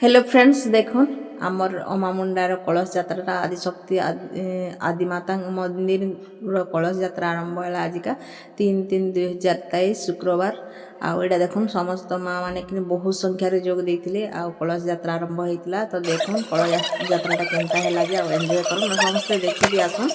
Hello friends देखो आमर अमामुंडार कलश यात्रा आदिशक्ति आदिमाता मंदिर कलश यात्रा आरंभ है आजिका 3/3/2023 शुक्रवार आड़ा देखो समस्त माँ मैंने कि बहुत संख्यार जोग देते कलश यात्रा आरंभ होता तो देखो कलश यात्रा केनता है लगे एंजॉय कर समस्ते देखी आसन।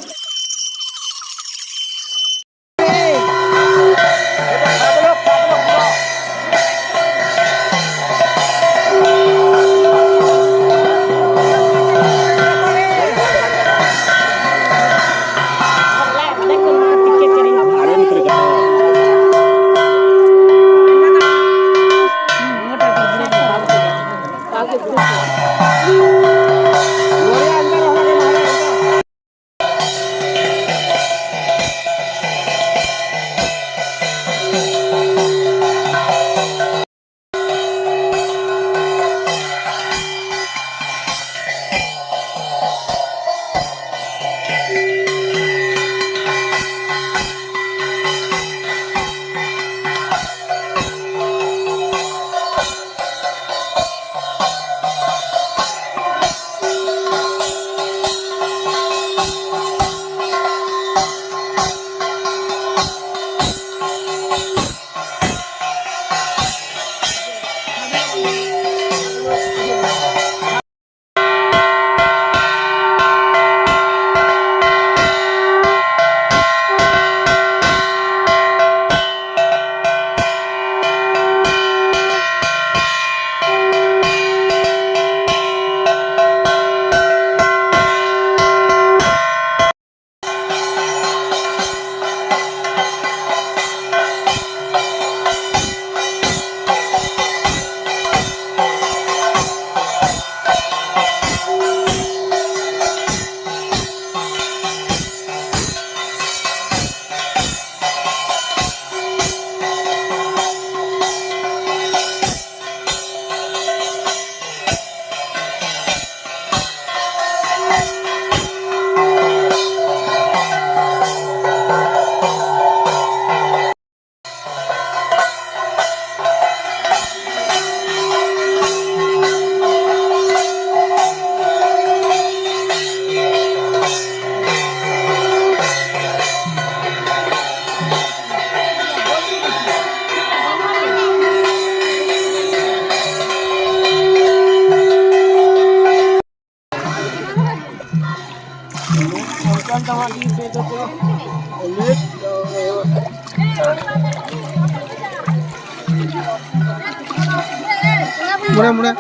मुड़े मुड़े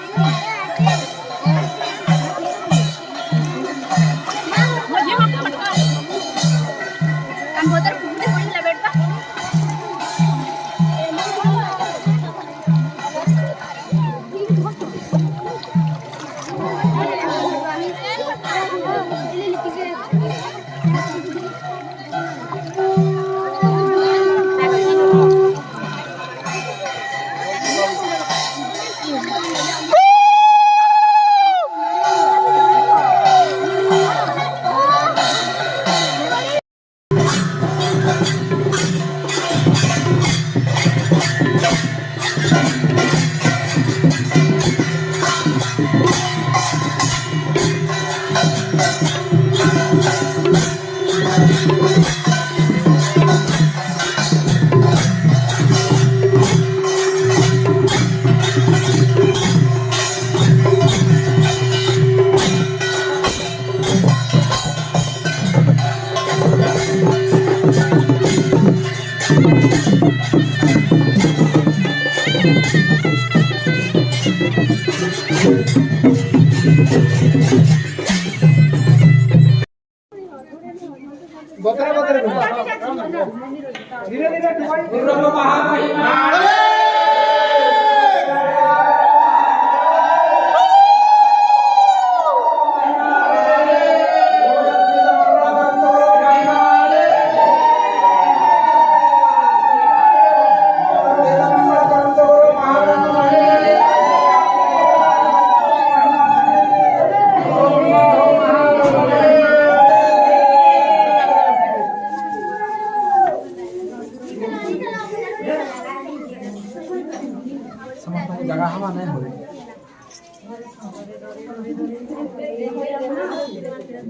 जगह हवा नहीं हो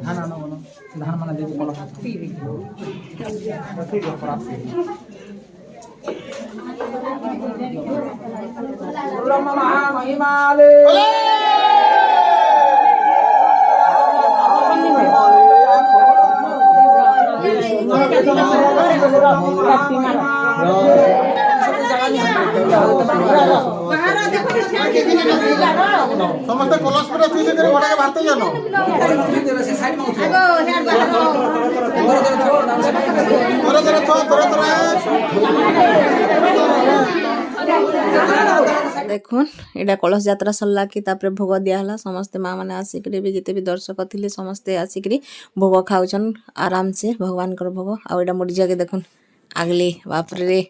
धान आना बोलो धान माना देवी बोलो ठीक है खराब ब्रह्म महामहिमाले समस्त कलश पर थी धीरे बड़ा के भारत जानो देखुन एटा कलश यात्रा सरला कि तापर भोग दियाला समस्ते माँ मैंने आसिक भी जिते भी दर्शक थे समस्ते आसिक भोग खाऊन आराम से भगवान कर भोग आटा मुड़िया के देखुन आगली बापरे रे